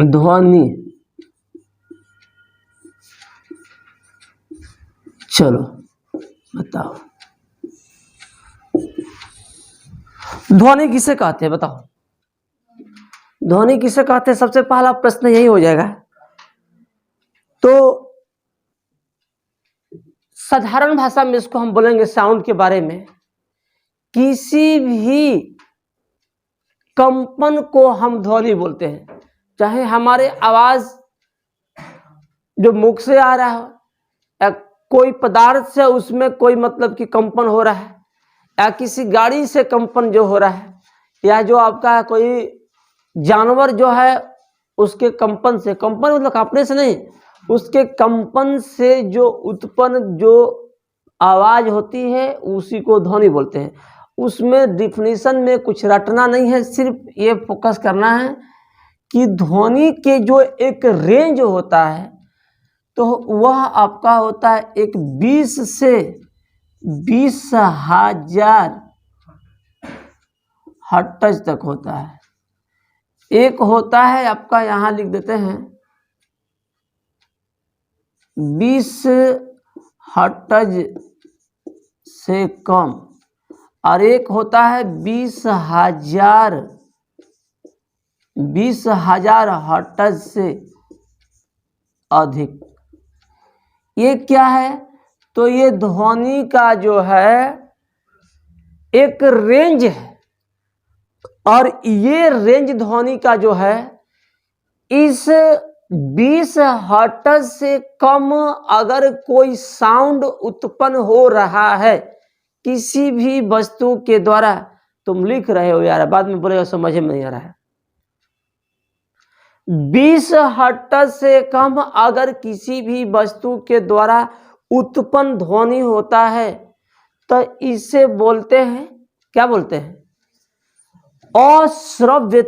ध्वनि, चलो बताओ ध्वनि किसे कहते हैं, बताओ ध्वनि किसे कहते हैं। सबसे पहला प्रश्न यही हो जाएगा। तो साधारण भाषा में इसको हम बोलेंगे साउंड के बारे में। किसी भी कंपन को हम ध्वनि बोलते हैं, चाहे हमारे आवाज जो मुख से आ रहा हो या कोई पदार्थ से उसमें कोई मतलब कि कंपन हो रहा है, या किसी गाड़ी से कंपन जो हो रहा है, या जो आपका कोई जानवर जो है उसके कंपन से, कंपन मतलब कांपने से नहीं, उसके कंपन से जो उत्पन्न जो आवाज होती है उसी को ध्वनि बोलते हैं। उसमें डिफिनीशन में कुछ रटना नहीं है, सिर्फ ये फोकस करना है कि ध्वनि के जो एक रेंज होता है तो वह आपका होता है एक 20 से 20,000 हर्ट्ज तक होता है। एक होता है आपका, यहां लिख देते हैं 20 हर्ट्ज से कम, और एक होता है 20,000 हर्ट्ज से अधिक। ये क्या है, तो ये ध्वनि का जो है एक रेंज है, और ये रेंज ध्वनि का जो है इस 20 हर्ट्ज से कम अगर कोई साउंड उत्पन्न हो रहा है किसी भी वस्तु के द्वारा, तुम लिख रहे हो यार, बाद में बोलेगा समझ में नहीं आ रहा है। 20 हर्ट्ज से कम अगर किसी भी वस्तु के द्वारा उत्पन्न ध्वनि होता है तो इसे बोलते हैं, क्या बोलते हैं, अश्रव्य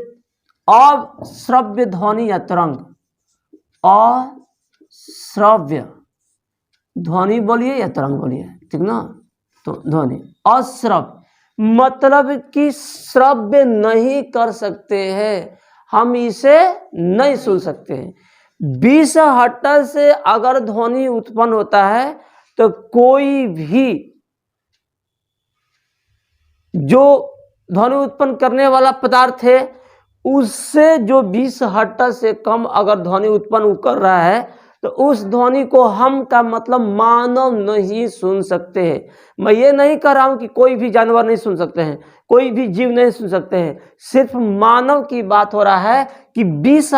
ध्वनि या तरंग। अश्रव्य ध्वनि बोलिए या तरंग बोलिए, ठीक ना। तो ध्वनि अश्रव्य मतलब कि श्रव्य नहीं कर सकते हैं, हम इसे नहीं सुन सकते हैं। 20 हर्ट्ज से अगर ध्वनि उत्पन्न होता है तो कोई भी जो ध्वनि उत्पन्न करने वाला पदार्थ है उससे जो 20 हर्ट्ज से कम अगर ध्वनि उत्पन्न कर रहा है तो उस ध्वनि को हम का मतलब मानव नहीं सुन सकते हैं। मैं ये नहीं कह रहा हूं कि कोई भी जानवर नहीं सुन सकते हैं, कोई भी जीव नहीं सुन सकते हैं, सिर्फ मानव की बात हो रहा है कि 20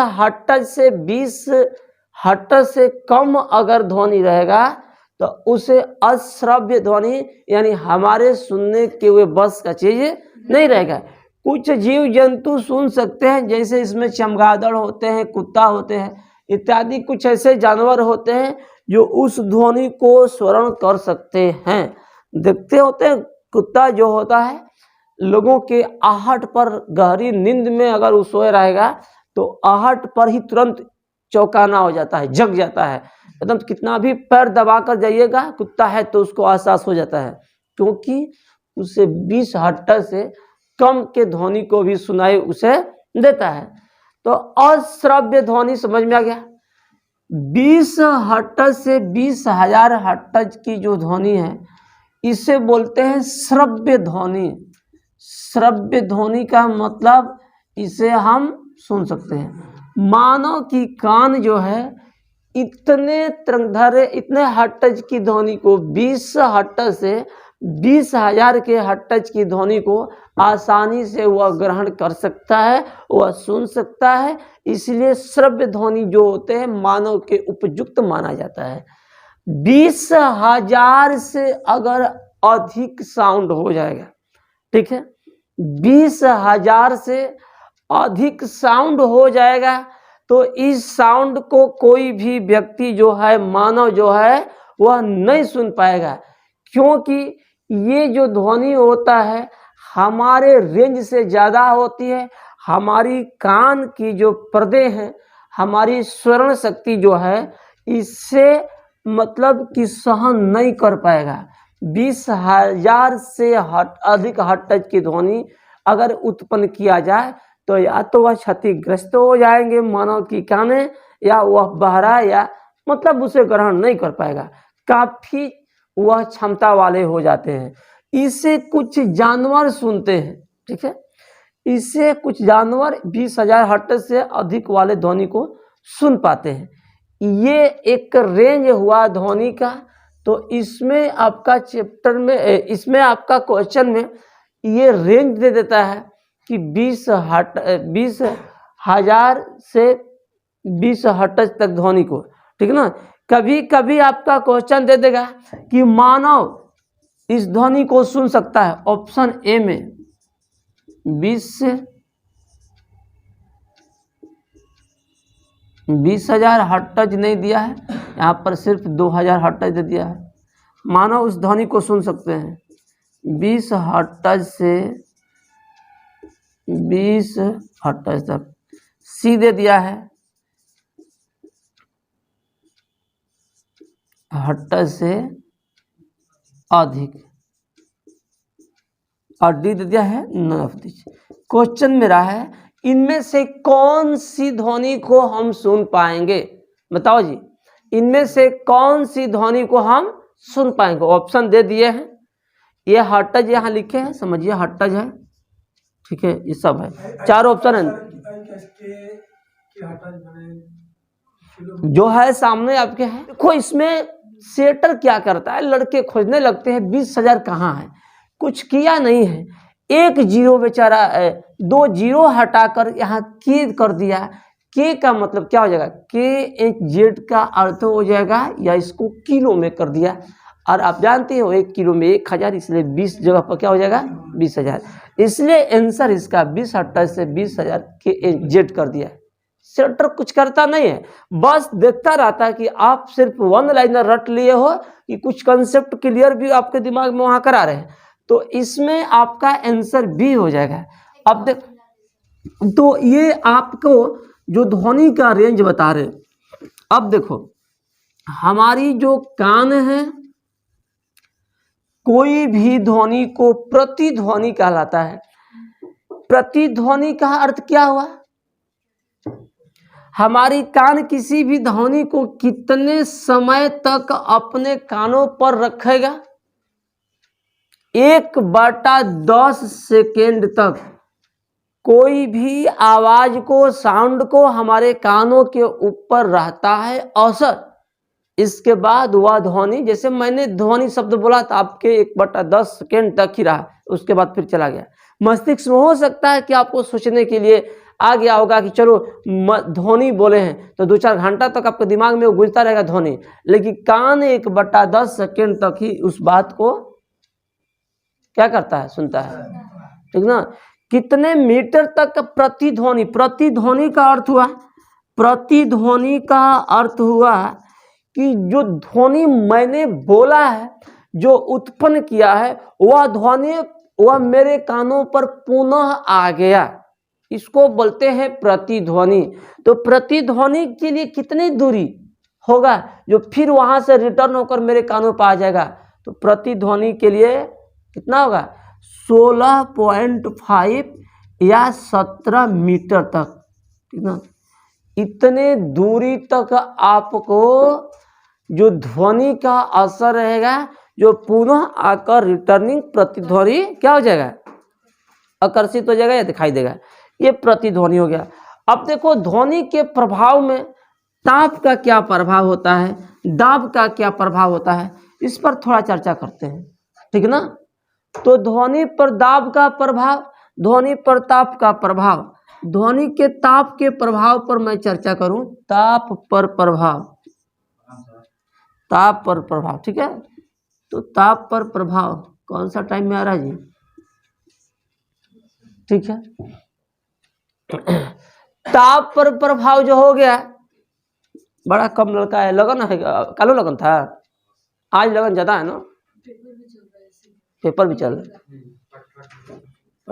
हर्ट्ज से कम अगर ध्वनि रहेगा तो उसे अश्रव्य ध्वनि यानी हमारे सुनने के वे बस का चीज नहीं रहेगा। कुछ जीव जंतु सुन सकते हैं, जैसे इसमें चमगादड़ होते हैं, कुत्ता होते हैं इत्यादि, कुछ ऐसे जानवर होते हैं जो उस ध्वनि को स्वरण कर सकते हैं। देखते होते हैं कुत्ता जो होता है लोगों के आहट पर, गहरी नींद में अगर वो सोए रहेगा तो आहट पर ही तुरंत चौंकाना हो जाता है, जग जाता है एकदम। कितना भी पैर दबा कर जाइएगा कुत्ता है तो उसको एहसास हो जाता है, क्योंकि उसे 20 हर्ट्ज से कम के ध्वनि को भी सुनाई उसे देता है। तो अश्रव्य ध्वनि समझ में आ गया। 20 हर्ट्ज से 20,000 हर्ट्ज की जो ध्वनि है इसे बोलते हैं श्रव्य ध्वनि। श्रव्य ध्वनि का मतलब इसे हम सुन सकते हैं। मानव की कान जो है इतने तरंगधैर्य, इतने हर्ट्ज की ध्वनि को, 20 हर्ट्ज से 20,000 के हर्ट्ज की ध्वनि को आसानी से वह ग्रहण कर सकता है, वह सुन सकता है। इसलिए श्रव्य ध्वनि जो होते हैं मानव के उपयुक्त माना जाता है। 20,000 से अगर अधिक साउंड हो जाएगा, ठीक है, 20,000 से अधिक साउंड हो जाएगा तो इस साउंड को कोई भी व्यक्ति जो है, मानव जो है, वह नहीं सुन पाएगा, क्योंकि ये जो ध्वनि होता है हमारे रेंज से ज़्यादा होती है। हमारी कान की जो पर्दे हैं, हमारी श्रवण शक्ति जो है इससे मतलब कि सहन नहीं कर पाएगा। 20,000 से अधिक हर्ट्ज की ध्वनि अगर उत्पन्न किया जाए तो या तो वह क्षतिग्रस्त हो जाएंगे मानव की कानें, या वह बहरा या मतलब उसे ग्रहण नहीं कर पाएगा, काफी वह क्षमता वाले हो जाते हैं। इसे कुछ जानवर सुनते हैं, ठीक है, इससे कुछ जानवर 20,000 हर्ट्ज से अधिक वाले ध्वनि को सुन पाते हैं। ये एक रेंज हुआ ध्वनि का। तो इसमें आपका चैप्टर में, इसमें आपका क्वेश्चन में ये रेंज दे देता है कि 20,000 से 20 हर्ट्ज तक ध्वनि को, ठीक है ना। कभी कभी आपका क्वेश्चन दे देगा कि मानव इस ध्वनि को सुन सकता है, ऑप्शन ए में 20,000 हर्ट्ज नहीं दिया है, यहाँ पर सिर्फ 2,000 हर्ट्ज दे दिया है। मानव उस ध्वनि को सुन सकते हैं 20 हर्ट्ज से 20 हर्ट्ज तक, सी दे दिया है हर्ट्ज से अधिक, और डी दे दिया है नन ऑफ दिस। क्वेश्चन मेरा है इनमें से कौन सी ध्वनि को हम सुन पाएंगे, बताओ जी, इनमें से कौन सी ध्वनि को हम सुन पाएंगे। ऑप्शन दे दिए हैं, ये हर्ट्ज यहाँ लिखे हैं, समझिए हर्ट्ज है, ठीक है, ये सब है, 4 ऑप्शन है जो है सामने आपके है। देखो इसमें सेटर क्या करता है, लड़के खोजने लगते हैं 20,000 कहाँ है, कुछ किया नहीं है, एक जीरो बेचारा 2 जीरो हटाकर यहाँ के कर दिया। के का मतलब क्या हो जाएगा, के जेड का अर्थ हो जाएगा, या इसको किलो में कर दिया, और आप जानते हो 1 किलो में 1,000, इसलिए 20 जगह पर क्या हो जाएगा 20,000, इसलिए आंसर इसका 20 हर्ट्ज से 20,000 के जेड कर दिया। सेटर कुछ करता नहीं है, बस देखता रहता है कि आप सिर्फ वन लाइनर रट लिए हो कि कुछ कंसेप्ट क्लियर भी आपके दिमाग में वहां करा रहे हैं, तो इसमें आपका आंसर बी हो जाएगा। अब देख, तो ये आपको जो ध्वनि का रेंज बता रहे। अब देखो हमारी जो कान है, कोई भी ध्वनि को प्रतिध्वनि कहलाता है। प्रतिध्वनि का अर्थ क्या हुआ, हमारी कान किसी भी ध्वनि को कितने समय तक अपने कानों पर रखेगा, 1/10 सेकेंड तक कोई भी आवाज को, साउंड को हमारे कानों के ऊपर रहता है औसत। इसके बाद वह ध्वनि, जैसे मैंने ध्वनि शब्द बोला था, आपके 1/10 सेकेंड तक ही रहा, उसके बाद फिर चला गया। मस्तिष्क में हो सकता है कि आपको सोचने के लिए आ गया होगा कि चलो ध्वनि बोले हैं, तो 2-4 घंटा तक आपके दिमाग में वो गुजरता रहेगा ध्वनि, लेकिन कान 1/10 सेकेंड तक ही उस बात को क्या करता है, सुनता है, ठीक ना। कितने मीटर तक प्रतिध्वनि, प्रतिध्वनि का अर्थ हुआ, प्रतिध्वनि का अर्थ हुआ कि जो ध्वनि मैंने बोला है, जो उत्पन्न किया है, वह ध्वनि वह मेरे कानों पर पुनः आ गया, इसको बोलते हैं प्रतिध्वनि। तो प्रतिध्वनि के लिए कितनी दूरी होगा जो फिर वहां से रिटर्न होकर मेरे कानों पर आ जाएगा, तो प्रतिध्वनि के लिए कितना होगा 16.5 या 17 मीटर तक, ठीक ना। इतने दूरी तक आपको जो ध्वनि का असर रहेगा, जो पुनः आकर रिटर्निंग प्रतिध्वनि क्या हो जाएगा, आकर्षित हो जाएगा या दिखाई देगा, ये प्रतिध्वनि हो गया। अब देखो ध्वनि के प्रभाव में ताप का क्या प्रभाव होता है, दाब का क्या प्रभाव होता है, इस पर थोड़ा चर्चा करते हैं, ठीक ना। तो ध्वनि पर दाब का प्रभाव, ध्वनि पर ताप का प्रभाव। ध्वनि के ताप के प्रभाव पर मैं चर्चा करूं, ताप पर प्रभाव, ताप पर प्रभाव, ठीक है। तो ताप पर प्रभाव कौन सा टाइम में आ रहा है जी, ठीक है। ताप पर प्रभाव जो हो गया, बड़ा कम लड़का है, लगन है, कल लगन था, आज लगन ज्यादा है ना, पेपर भी चल रहा है,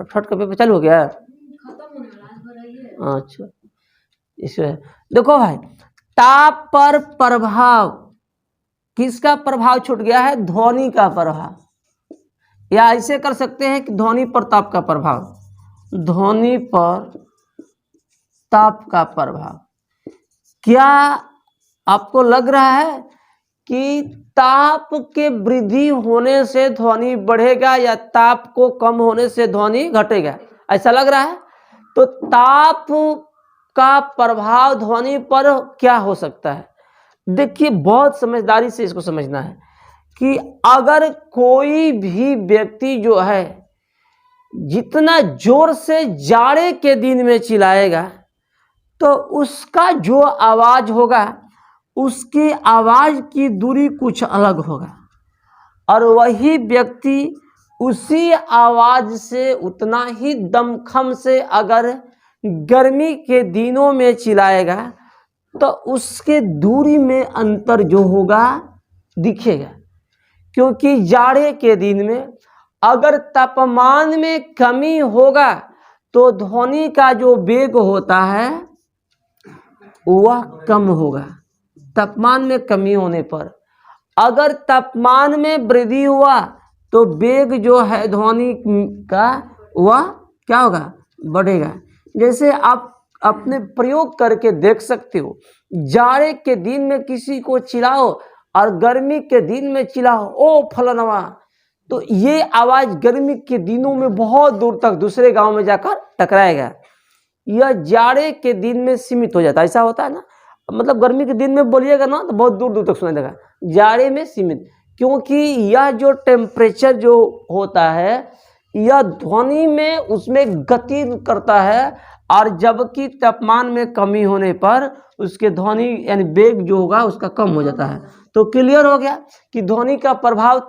फट का पेपर चालू हो गया, अच्छा। इसमें देखो भाई, ताप पर प्रभाव, किसका प्रभाव छूट गया है, ध्वनि का प्रभाव, या ऐसे कर सकते हैं कि ध्वनि पर ताप का प्रभाव, ध्वनि पर ताप का प्रभाव। क्या आपको लग रहा है कि ताप के वृद्धि होने से ध्वनि बढ़ेगा या ताप को कम होने से ध्वनि घटेगा? ऐसा लग रहा है? तो ताप का प्रभाव ध्वनि पर क्या हो सकता है? देखिए, बहुत समझदारी से इसको समझना है कि अगर कोई भी व्यक्ति जो है जितना जोर से जाड़े के दिन में चिल्लाएगा तो उसका जो आवाज होगा उसकी आवाज की दूरी कुछ अलग होगा, और वही व्यक्ति उसी आवाज से उतना ही दमखम से अगर गर्मी के दिनों में चिल्लाएगा तो उसके दूरी में अंतर जो होगा दिखेगा। क्योंकि जाड़े के दिन में अगर तापमान में कमी होगा तो ध्वनि का जो वेग होता है वह कम होगा तापमान में कमी होने पर। अगर तापमान में वृद्धि हुआ तो वेग जो है ध्वनि का वह क्या होगा? बढ़ेगा। जैसे आप अपने प्रयोग करके देख सकते हो, जाड़े के दिन में किसी को चिल्लाओ और गर्मी के दिन में चिल्लाओ ओ फलनवा, तो ये आवाज गर्मी के दिनों में बहुत दूर तक दूसरे गांव में जाकर टकराएगा। यह जाड़े के दिन में सीमित हो जाता है। ऐसा होता है ना, मतलब गर्मी के दिन में बोलिएगा ना तो बहुत दूर दूर तक सुनाई देगा, जाड़े में सीमित। क्योंकि यह जो टेम्परेचर जो होता है यह ध्वनि में उसमें गति करता है, और जबकि तापमान में कमी होने पर उसके ध्वनि यानी वेग जो होगा उसका कम हो जाता है। तो क्लियर हो गया कि ध्वनि का प्रभाव,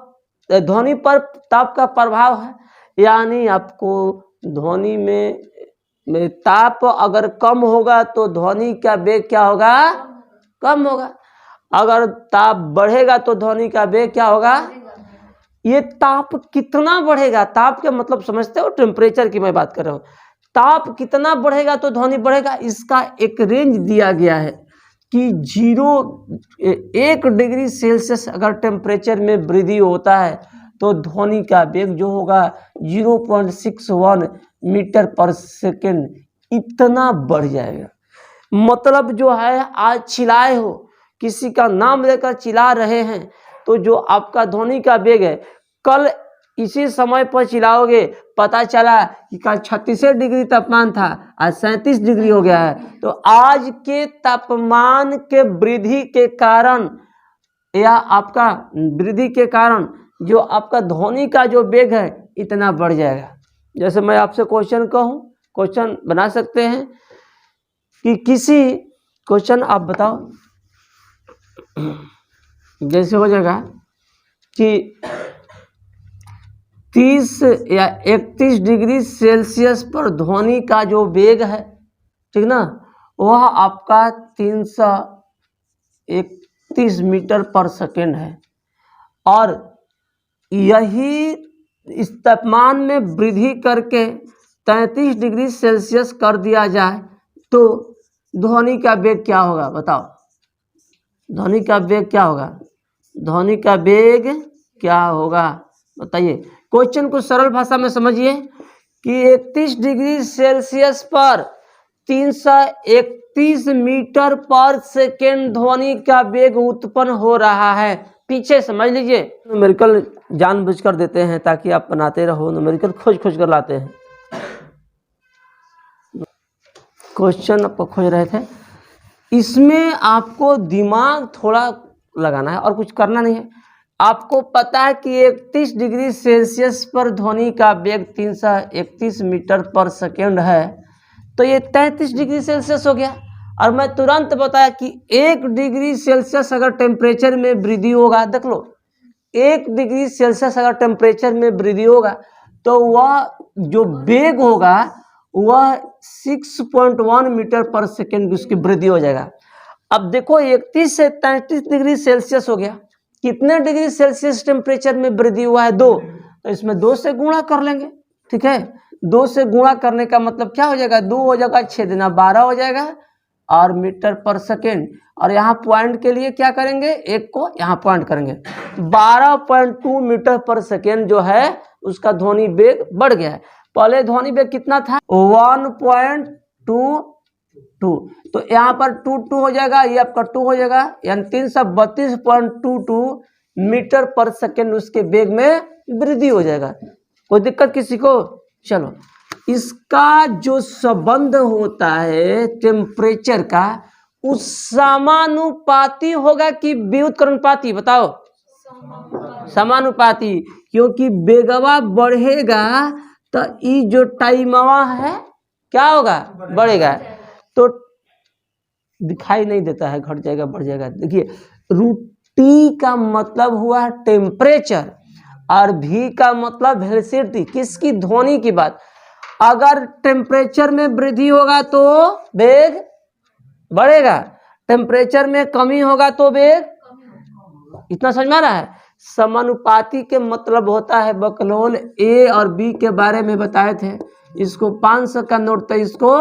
ध्वनि पर ताप का प्रभाव है। यानी आपको ध्वनि में ताप अगर कम होगा तो ध्वनि का वेग क्या होगा? कम होगा। अगर ताप बढ़ेगा तो ध्वनि का वेग क्या होगा? ये ताप कितना बढ़ेगा, ताप के मतलब समझते हो, टेम्परेचर की मैं बात कर रहा हूँ। ताप कितना बढ़ेगा तो ध्वनि बढ़ेगा, इसका एक रेंज दिया गया है कि 1 डिग्री सेल्सियस अगर टेम्परेचर में वृद्धि होता है तो ध्वनि का वेग जो होगा 0.61 मीटर पर सेकेंड इतना बढ़ जाएगा। मतलब जो है आज चिल्लाए हो, किसी का नाम लेकर चिल्ला रहे हैं, तो जो आपका ध्वनि का वेग है कल इसी समय पर चिल्लाओगे, पता चला कि कल 36 डिग्री तापमान था आज 37 डिग्री हो गया है, तो आज के तापमान के वृद्धि के कारण या आपका वृद्धि के कारण जो आपका ध्वनि का जो वेग है इतना बढ़ जाएगा। जैसे मैं आपसे क्वेश्चन कहूँ, क्वेश्चन बना सकते हैं कि किसी क्वेश्चन आप बताओ, जैसे हो जाएगा कि 30 या 31 डिग्री सेल्सियस पर ध्वनि का जो वेग है, ठीक ना, वह आपका 331 मीटर पर सेकेंड है, और यही इस तापमान में वृद्धि करके 33 डिग्री सेल्सियस कर दिया जाए तो ध्वनि का वेग क्या होगा? बताओ, ध्वनि का वेग क्या होगा? ध्वनि का वेग क्या होगा बताइए। क्वेश्चन को सरल भाषा में समझिए कि 31 डिग्री सेल्सियस पर 331 मीटर पर सेकेंड ध्वनि का वेग उत्पन्न हो रहा है। पीछे समझ लीजिए, न्यूमेरिकल जानबूझकर देते हैं ताकि आप बनाते रहो, न्यूमेरिकल खोज कर लाते हैं। क्वेश्चन आपको खोज रहे थे, इसमें आपको दिमाग थोड़ा लगाना है और कुछ करना नहीं है। आपको पता है कि 31 डिग्री सेल्सियस पर ध्वनि का वेग 331 मीटर पर सेकेंड है, तो ये 33 डिग्री सेल्सियस हो गया। और मैं तुरंत बताया कि 1 डिग्री सेल्सियस अगर टेम्परेचर में वृद्धि होगा, देख लो 1 डिग्री सेल्सियस अगर टेम्परेचर में वृद्धि होगा तो वह जो वेग होगा वह 6.1 मीटर पर सेकेंड उसकी वृद्धि हो जाएगा। अब देखो 31 से 33 डिग्री सेल्सियस हो गया, कितने डिग्री सेल्सियस टेम्परेचर में वृद्धि हुआ है? 2, तो इसमें 2 से गुणा कर लेंगे, ठीक है। 2 से गुणा करने का मतलब क्या हो जाएगा? 2 हो जाएगा 6 दूना 12 हो जाएगा और मीटर पर सेकेंड, और यहाँ पॉइंट के लिए क्या करेंगे? 1 को यहाँ पॉइंट करेंगे, 12.2 मीटर पर सेकेंड जो है उसका ध्वनि वेग बढ़ गया है। पहले ध्वनि वेग कितना था? 1.2 2। तो यहाँ पर 2 हो जाएगा, ये आपका 2 हो जाएगा, यानी 332.22 मीटर पर सेकेंड उसके वेग में वृद्धि हो जाएगा। कोई दिक्कत किसी को? चलो, इसका जो संबंध होता है टेम्परेचर का, उस समानुपाती होगा कि व्युत्क्रमानुपाती? बताओ। समानुपाती, क्योंकि वेगवा बढ़ेगा तो ये जो टाइमवा है क्या होगा? बढ़ेगा। तो दिखाई नहीं देता है, घट जाएगा बढ़ जाएगा। देखिए, √T का मतलब हुआ टेम्परेचर और V का मतलब वेलोसिटी। किसकी? ध्वनि की बात। अगर टेम्परेचर में वृद्धि होगा तो वेग बढ़ेगा, टेम्परेचर में कमी होगा तो वेग, इतना समझ में आ रहा है? समानुपाती के मतलब होता है, बकलोल A और B के बारे में बताए थे। इसको 500 का नोट तो इसको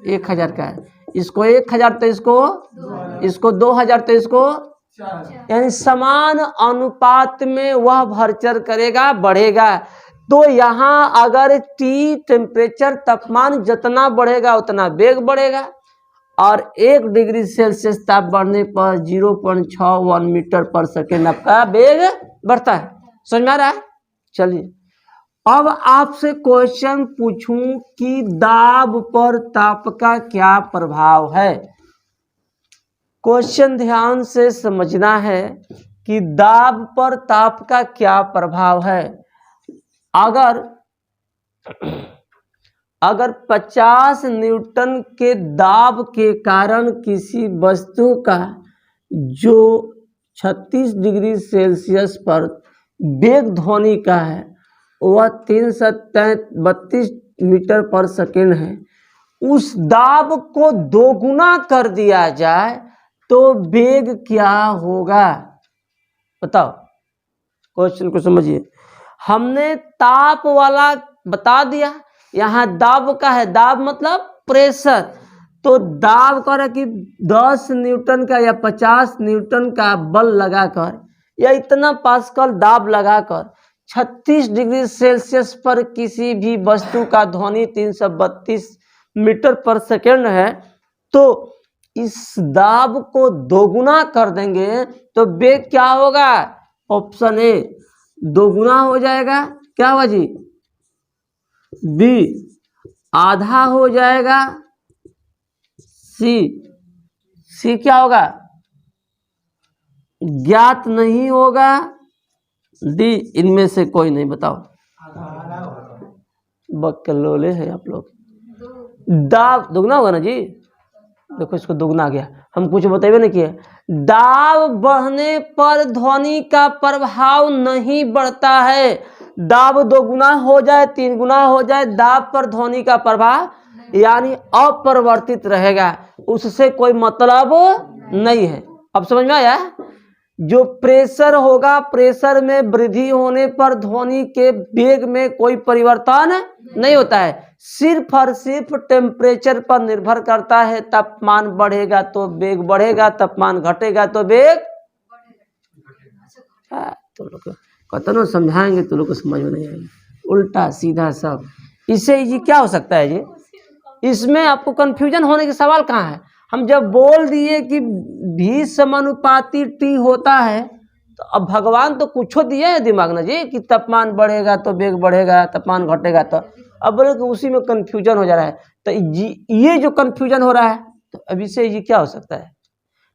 1000 का है, इसको 1000 तो इसको 2000 तो इसको, यानी समान अनुपात में वह भरचर करेगा, बढ़ेगा। तो यहाँ अगर T टेम्परेचर तापमान जितना बढ़ेगा उतना वेग बढ़ेगा, और 1 डिग्री सेल्सियस ताप बढ़ने पर 0.61 मीटर पर सेकेंड आपका वेग बढ़ता है। समझ में आ रहा है? चलिए, अब आपसे क्वेश्चन पूछूं कि दाब पर ताप का क्या प्रभाव है। क्वेश्चन ध्यान से समझना है कि दाब पर ताप का क्या प्रभाव है। अगर 50 न्यूटन के दाब के कारण किसी वस्तु का जो 36 डिग्री सेल्सियस पर वेग ध्वनि का है वह 332 मीटर पर सेकेंड है, उस दाब को दोगुना कर दिया जाए तो वेग क्या होगा? बताओ, क्वेश्चन को समझिए। हमने ताप वाला बता दिया, यहाँ दाब का है, दाब मतलब प्रेशर। तो दाब कर कि 10 न्यूटन का या 50 न्यूटन का बल लगाकर या इतना पास्कल दाब लगाकर 36 डिग्री सेल्सियस पर किसी भी वस्तु का ध्वनि 332 मीटर पर सेकेंड है, तो इस दाब को दोगुना कर देंगे तो वेग क्या होगा? ऑप्शन ए दोगुना हो जाएगा। क्या होगा जी? बी आधा हो जाएगा। सी क्या होगा? ज्ञात नहीं होगा। डी इनमें से कोई नहीं। बताओ, बकलोले है आप लोग। दाब दोगुना होगा ना जी? देखो, इसको दोगुना आ गया, हम कुछ बताइए नहीं किए। दाब बढ़ने पर ध्वनि का प्रभाव नहीं बढ़ता है। दाब 2 गुना हो जाए 3 गुना हो जाए, दाब पर ध्वनि का प्रभाव यानी अपरिवर्तित रहेगा, उससे कोई मतलब नहीं है। अब समझ में आया? जो प्रेशर होगा, प्रेशर में वृद्धि होने पर ध्वनि के वेग में कोई परिवर्तन नहीं होता है, सिर्फ और सिर्फ टेम्परेचर पर निर्भर करता है। तापमान बढ़ेगा तो वेग बढ़ेगा, तापमान घटेगा तो वेग। तो लोग कतनो समझाएंगे तो लोग को समझ में नहीं आएगा, उल्टा सीधा सब। इससे ये क्या हो सकता है जी? इसमें आपको कंफ्यूजन होने के सवाल कहाँ है? हम जब बोल दिए कि भी समानुपाती T होता है, तो अब भगवान तो कुछ दिए है दिमाग ना जी कि तापमान बढ़ेगा तो वेग बढ़ेगा, तापमान घटेगा तो। अब बोले कि उसी में कंफ्यूजन हो जा रहा है। तो ये जो कंफ्यूजन हो रहा है, तो अभी से ये क्या हो सकता है?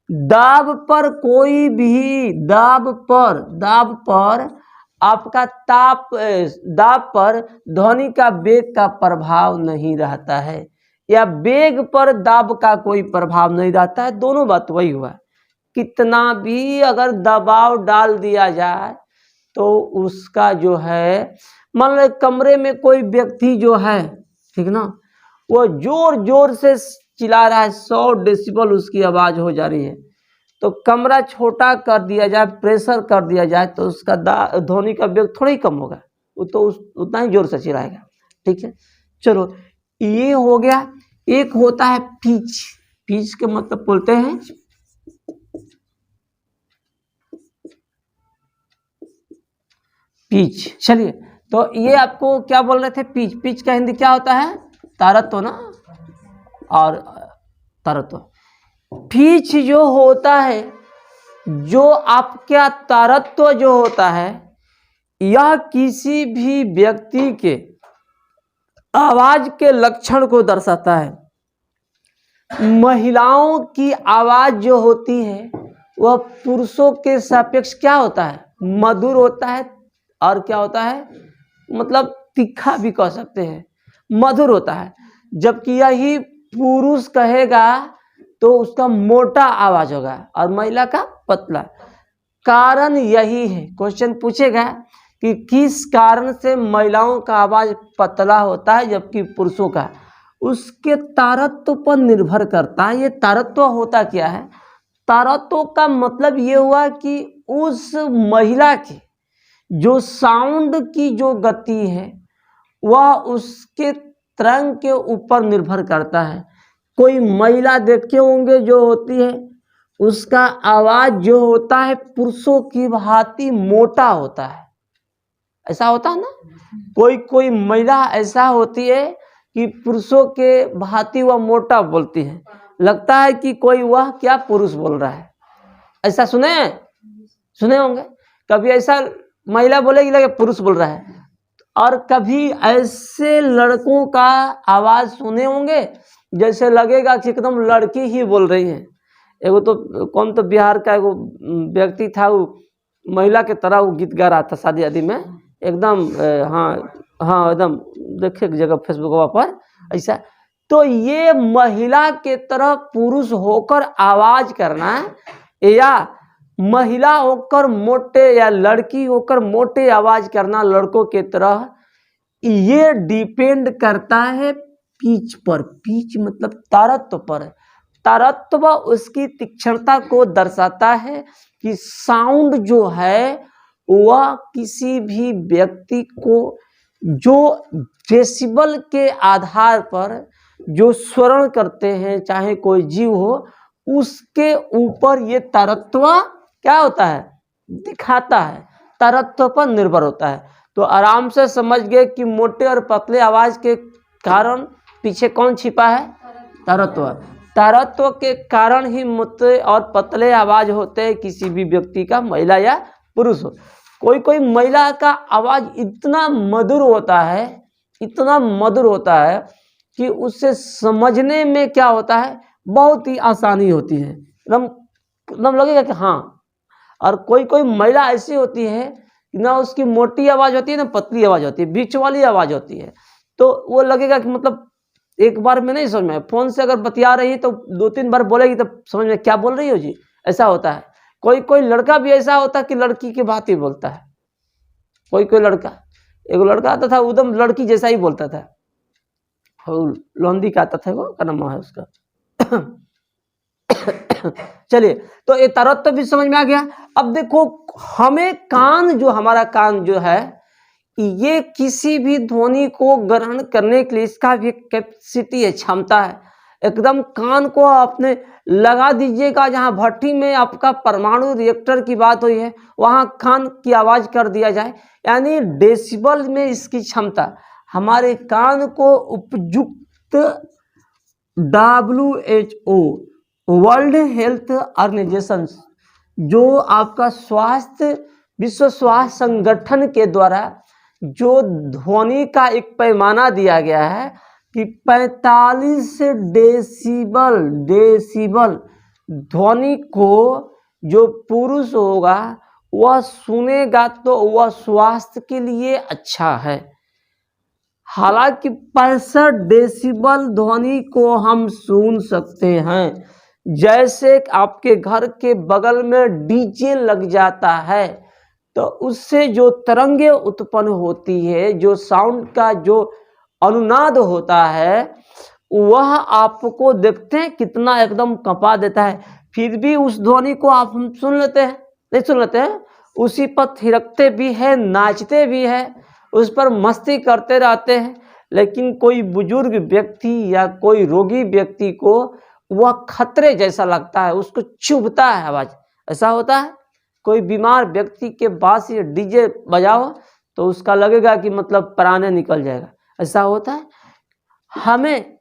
दाब पर कोई भी दाब पर आपका दाब पर ध्वनि का वेग का प्रभाव नहीं रहता है, या वेग पर दाब का कोई प्रभाव नहीं रहता है। दोनों बात वही हुआ। कितना भी अगर दबाव डाल दिया जाए तो उसका जो है, मान लो कमरे में कोई व्यक्ति जो है, ठीक ना, वो जोर जोर से चिल्ला रहा है, 100 डेसिबल उसकी आवाज हो जा रही है, तो कमरा छोटा कर दिया जाए, प्रेशर कर दिया जाए, तो उसका ध्वनि का वेग थोड़ा ही कम होगा, वो तो उतना ही जोर से चिल्लाएगा। ठीक है, चलो ये हो गया। एक होता है पिच। पिच के मतलब बोलते हैं पिच। चलिए, तो ये आपको क्या बोल रहे थे? पिच। पिच का हिंदी क्या होता है? तारत्व ना। और तारत्व। पिच जो होता है, जो आपका तारत्व जो होता है, यह किसी भी व्यक्ति के आवाज के लक्षण को दर्शाता है। महिलाओं की आवाज जो होती है वह पुरुषों के सापेक्ष क्या होता है, मधुर होता है, और क्या होता है, मतलब तीखा भी कह सकते हैं, मधुर होता है। जबकि यही पुरुष कहेगा तो उसका मोटा आवाज होगा और महिला का पतला। कारण यही है, क्वेश्चन पूछेगा कि किस कारण से महिलाओं का आवाज पतला होता है जबकि पुरुषों का, उसके तारत्व पर निर्भर करता है। ये तारत्व होता क्या है, तारत्व का मतलब ये हुआ कि उस महिला की जो साउंड की जो गति है वह उसके तरंग के ऊपर निर्भर करता है। कोई महिला देखे होंगे जो होती है, उसका आवाज जो होता है पुरुषों की भांति मोटा होता है, ऐसा होता है ना। कोई कोई महिला ऐसा होती है कि पुरुषों के भांति वह मोटा बोलती है, लगता है कि कोई वह क्या पुरुष बोल रहा है। ऐसा सुने होंगे कभी, ऐसा महिला बोलेगी लगे पुरुष बोल रहा है। और कभी ऐसे लड़कों का आवाज सुने होंगे जैसे लगेगा कि एकदम लड़की ही बोल रही है। एगो तो कौन तो बिहार का एगो व्यक्ति था, वो महिला के तरह वो गीत गा रहा था शादी आदि में, एकदम हाँ एकदम देखे एक जगह फेसबुक पर ऐसा। तो ये महिला के तरह पुरुष होकर आवाज करना या महिला होकर मोटे या लड़की होकर मोटे आवाज करना लड़कों के तरह, ये डिपेंड करता है पिच पर। पिच मतलब तारत्व पर। तारत्व उसकी तीक्ष्णता को दर्शाता है कि साउंड जो है वह किसी भी व्यक्ति को जो डेसिबल के आधार पर जो स्वरण करते हैं, चाहे कोई जीव हो, उसके ऊपर ये तारत्व क्या होता है, दिखाता है, तारत्व पर निर्भर होता है। तो आराम से समझ गए कि मोटे और पतले आवाज के कारण पीछे कौन छिपा है, तारत्व। तारत्व के कारण ही मोटे और पतले आवाज होते हैं किसी भी व्यक्ति का, महिला या पुरुष हो। कोई कोई महिला का आवाज इतना मधुर होता है, इतना मधुर होता है कि उससे समझने में क्या होता है, बहुत ही आसानी होती है, एकदम लगेगा कि हाँ। और कोई कोई महिला ऐसी होती है ना, उसकी मोटी आवाज होती है ना पतली आवाज होती है, बीच वाली आवाज होती है, तो वो लगेगा कि मतलब एक बार में नहीं समझ में। फोन से अगर बतिया रही है तो 2-3 बार बोलेगी तो समझ में क्या बोल रही हो जी, ऐसा होता है। कोई कोई लड़का भी ऐसा होता है कि लड़की के भांति बोलता है। कोई कोई लड़का, एक लड़का आता था एकदम लड़की जैसा ही बोलता था, लोंदी का आता था, वो क्या नाम है उसका चलिए, तो ये तारत्व भी समझ में आ गया। अब देखो, हमें कान, जो हमारा कान जो है, ये किसी भी ध्वनि को ग्रहण करने के लिए इसका भी कैपेसिटी है, क्षमता है। एकदम कान को आपने लगा दीजिएगा, जहाँ भट्टी में आपका परमाणु रिएक्टर की बात हुई है वहाँ कान की आवाज कर दिया जाए, यानी डेसिबल में इसकी क्षमता। हमारे कान को उपयुक्त WHO वर्ल्ड हेल्थ ऑर्गेनाइजेशन, जो आपका स्वास्थ्य, विश्व स्वास्थ्य संगठन के द्वारा जो ध्वनि का एक पैमाना दिया गया है कि 45 डेसिबल ध्वनि को जो पुरुष होगा वह सुनेगा तो वह स्वास्थ्य के लिए अच्छा है। हालांकि 65 डेसिबल ध्वनि को हम सुन सकते हैं, जैसे आपके घर के बगल में डीजे लग जाता है तो उससे जो तरंगे उत्पन्न होती है, जो साउंड का जो अनुनाद होता है, वह आपको देखते हैं कितना एकदम कंपा देता है। फिर भी उस ध्वनि को आप हम सुन लेते हैं, नहीं सुन लेते हैं, उसी पर थिरकते भी है, नाचते भी है, उस पर मस्ती करते रहते हैं। लेकिन कोई बुजुर्ग व्यक्ति या कोई रोगी व्यक्ति को वह खतरे जैसा लगता है, उसको चुभता है आवाज, ऐसा होता है। कोई बीमार व्यक्ति के पास ये डीजे बजाओ तो उसका लगेगा कि मतलब प्राण निकल जाएगा, ऐसा होता है। हमें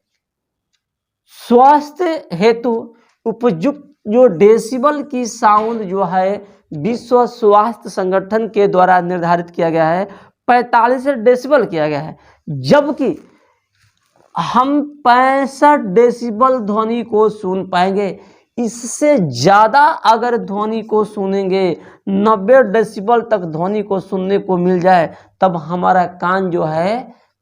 स्वास्थ्य हेतु उपयुक्त जो डेसिबल की साउंड जो है विश्व स्वास्थ्य संगठन के द्वारा निर्धारित किया गया है 45 डेसिबल किया गया है, जबकि हम 65 डेसिबल ध्वनि को सुन पाएंगे। इससे ज़्यादा अगर ध्वनि को सुनेंगे, 90 डेसिबल तक ध्वनि को सुनने को मिल जाए, तब हमारा कान जो है,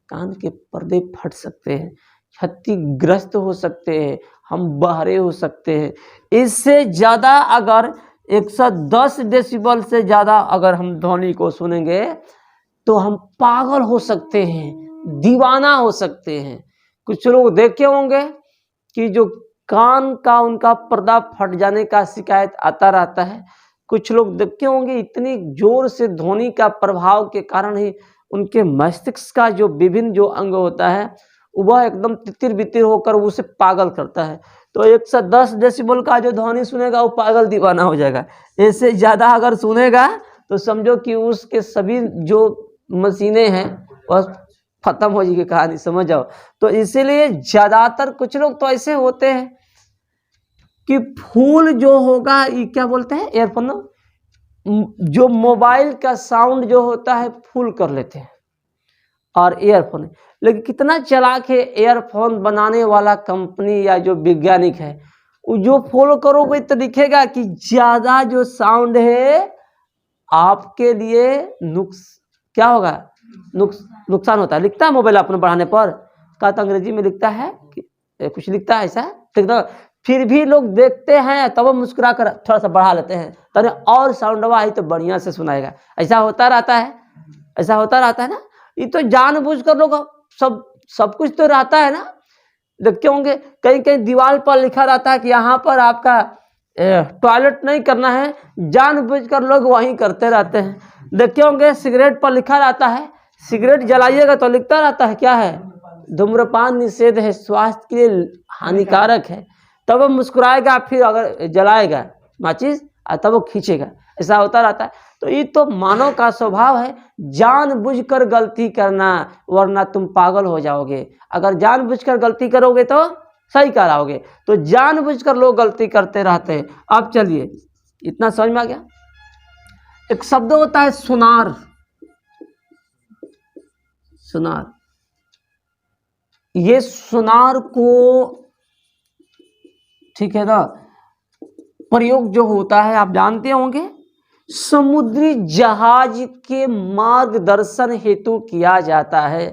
कान के पर्दे फट सकते हैं, क्षतिग्रस्त हो सकते हैं, हम बहरे हो सकते हैं। इससे ज़्यादा अगर 110 डेसिबल से ज़्यादा अगर हम ध्वनि को सुनेंगे तो हम पागल हो सकते हैं, दीवाना हो सकते हैं। कुछ लोग देखे होंगे कि जो कान का उनका पर्दा फट जाने का शिकायत आता रहता है। कुछ लोग देखे होंगे इतनी जोर से ध्वनि का प्रभाव के कारण ही उनके मस्तिष्क का जो विभिन्न जो अंग होता है वह एकदम तितिर बितिर होकर उसे पागल करता है। तो 110 डेसिबल का जो ध्वनि सुनेगा वो पागल दीवाना हो जाएगा। इससे ज़्यादा अगर सुनेगा तो समझो कि उसके सभी जो मशीनें हैं वह खत्म हो जाएगी कहानी, समझ जाओ। तो इसीलिए ज़्यादातर कुछ लोग तो ऐसे होते हैं कि फूल जो होगा, ये क्या बोलते हैं, एयरफोन, जो मोबाइल का साउंड जो होता है फुल कर लेते हैं और ईयरफोन। लेकिन कितना चालाक है ईयरफोन बनाने वाला कंपनी या जो वैज्ञानिक है, वो जो फॉलो करोगे तो दिखेगा कि ज़्यादा जो साउंड है आपके लिए क्या होगा, नुकसान होता है। लिखता है मोबाइल अपने बढ़ाने पर, का तो अंग्रेजी में लिखता है कि कुछ लिखता है ऐसा, ठीक ना। फिर भी लोग देखते हैं तब मुस्कुरा कर थोड़ा सा बढ़ा लेते हैं, तभी और साउंड आई तो बढ़िया से सुनाएगा। ऐसा होता रहता है, ऐसा होता रहता है ना। ये तो जानबूझकर लोग सब कुछ तो रहता है ना। देखते होंगे कहीं कहीं दीवार पर लिखा रहता है कि यहाँ पर आपका टॉयलेट नहीं करना है, जानबूझकर लोग वहीं करते रहते हैं। देखते होंगे सिगरेट पर लिखा रहता है सिगरेट जलाइएगा तो लिखता रहता है क्या है, धूम्रपान निषेध है, स्वास्थ्य के लिए हानिकारक है। तब वो मुस्कुराएगा, फिर अगर जलाएगा माचिस तब वो खींचेगा। ऐसा होता रहता है। तो ये तो मानव का स्वभाव है, जानबूझकर गलती करना, वरना तुम पागल हो जाओगे। अगर जानबूझकर गलती करोगे तो सही कराओगे। तो जानबूझकर लोग गलती करते रहते हैं। अब चलिए, इतना समझ में आ गया। एक शब्द होता है सुनार। सुनार, ये सुनार को, ठीक है ना, प्रयोग जो होता है आप जानते होंगे, समुद्री जहाज के मार्गदर्शन हेतु किया जाता है।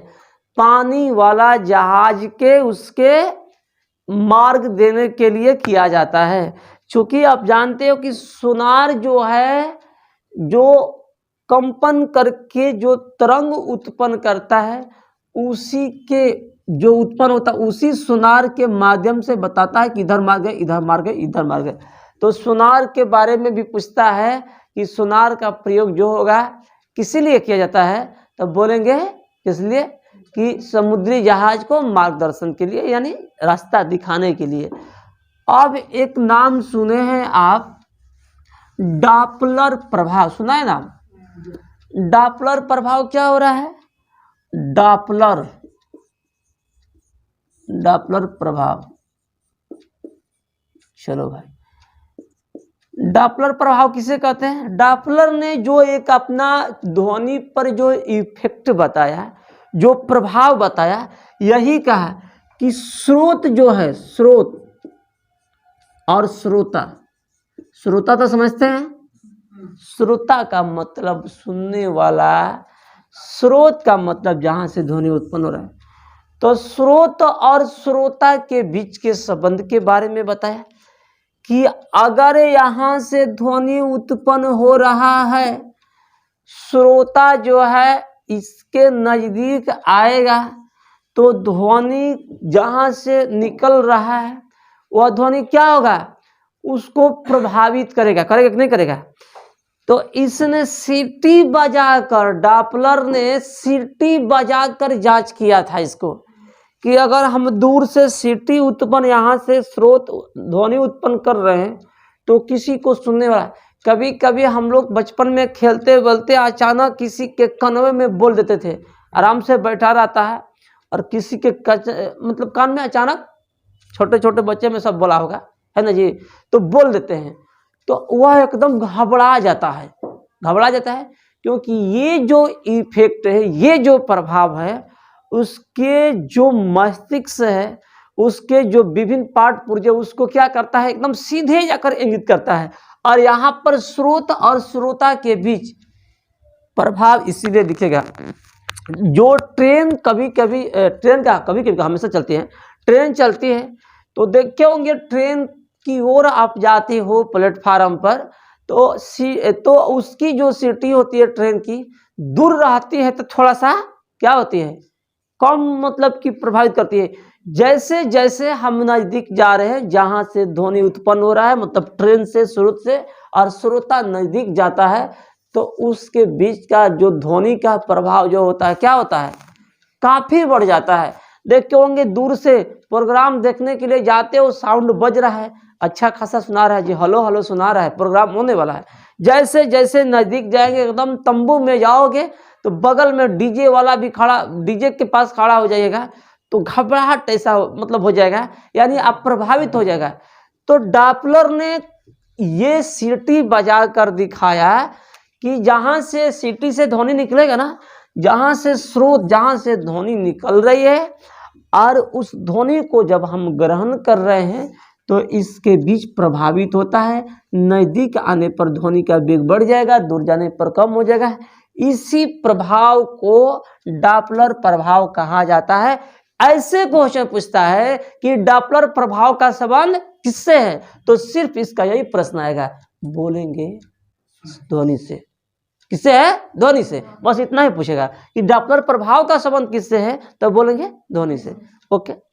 पानी वाला जहाज के उसके मार्ग देने के लिए किया जाता है। क्योंकि आप जानते हो कि सुनार जो है, जो कंपन करके जो तरंग उत्पन्न करता है, उसी के जो उत्पन्न होता है उसी सुनार के माध्यम से बताता है कि इधर मार्ग है, इधर मार्ग है, इधर मार्ग है। तो सुनार के बारे में भी पूछता है कि सुनार का प्रयोग जो होगा किस लिए किया जाता है, तब बोलेंगे किस लिए, कि समुद्री जहाज को मार्गदर्शन के लिए, यानी रास्ता दिखाने के लिए। अब एक नाम सुने हैं आप, डॉपलर प्रभाव, सुना है नाम? डॉपलर प्रभाव क्या हो रहा है? डॉपलर प्रभाव। चलो भाई, डॉपलर प्रभाव किसे कहते हैं? डॉपलर ने जो एक अपना ध्वनि पर जो इफेक्ट बताया, जो प्रभाव बताया, यही कहा कि स्रोत जो है, स्रोत और श्रोता, श्रोता तो समझते हैं, श्रोता का मतलब सुनने वाला, स्रोत का मतलब जहां से ध्वनि उत्पन्न हो रहा है। तो स्रोत और श्रोता के बीच के संबंध के बारे में बताया कि अगर यहाँ से ध्वनि उत्पन्न हो रहा है, श्रोता जो है इसके नजदीक आएगा तो ध्वनि जहाँ से निकल रहा है वह ध्वनि क्या होगा, उसको प्रभावित करेगा, करेगा कि नहीं करेगा? तो इसने सीटी बजाकर, डॉपलर ने सीटी बजाकर जांच किया था इसको, कि अगर हम दूर से सीटी उत्पन्न, यहाँ से स्रोत ध्वनि उत्पन्न कर रहे हैं तो किसी को सुनने वाला। कभी कभी हम लोग बचपन में खेलते बोलते अचानक किसी के कनवे में बोल देते थे, आराम से बैठा रहता है और किसी के मतलब कान में अचानक छोटे छोटे बच्चे में सब बोला होगा, है ना जी। तो बोल देते हैं तो वह एकदम घबरा जाता है, क्योंकि ये जो इफेक्ट है, ये जो प्रभाव है, उसके जो मस्तिष्क है, उसके जो विभिन्न पार्ट पुर्जे, उसको क्या करता है, एकदम सीधे जाकर इंगित करता है। और यहाँ पर स्रोत और श्रोता के बीच प्रभाव इसीलिए दिखेगा। जो ट्रेन कभी कभी हमेशा चलती है, ट्रेन चलती है तो देखे होंगे, ट्रेन की ओर आप जाते हो प्लेटफार्म पर, तो उसकी जो सीटी होती है ट्रेन की, दूर रहती है तो थोड़ा सा क्या होती है, कम मतलब कि प्रभावित करती है। जैसे जैसे हम नजदीक जा रहे हैं, जहां से ध्वनि उत्पन्न हो रहा है, मतलब ट्रेन से, स्रोत से, और श्रोता नजदीक जाता है, तो उसके बीच का जो ध्वनि का प्रभाव जो होता है, क्या होता है, काफी बढ़ जाता है। देखते होंगे दूर से प्रोग्राम देखने के लिए जाते हो, साउंड बज रहा है, अच्छा खासा सुना रहा है जी, हेलो हेलो सुना रहा है, प्रोग्राम होने वाला है। जैसे जैसे नजदीक जाएंगे, एकदम तंबू में जाओगे तो बगल में डीजे वाला भी खड़ा, डीजे के पास खड़ा हो जाइएगा तो घबराहट ऐसा मतलब हो जाएगा, यानी आप प्रभावित हो जाएगा। तो डॉपलर ने ये सीटी बजा कर दिखाया कि जहां से सीटी से ध्वनि निकलेगा ना, जहां से स्रोत, जहां से ध्वनि निकल रही है, और उस ध्वनि को जब हम ग्रहण कर रहे हैं तो इसके बीच प्रभावित होता है। नजदीक आने पर ध्वनि का वेग बढ़ जाएगा, दूर जाने पर कम हो जाएगा। इसी प्रभाव को डॉपलर प्रभाव कहा जाता है। ऐसे क्वेश्चन पूछता है कि डॉपलर प्रभाव का संबंध किससे है, तो सिर्फ इसका यही प्रश्न आएगा, बोलेंगे ध्वनि से। किससे है, ध्वनि से। बस इतना ही पूछेगा कि डॉपलर प्रभाव का संबंध किससे है, तो बोलेंगे ध्वनि से। ओके।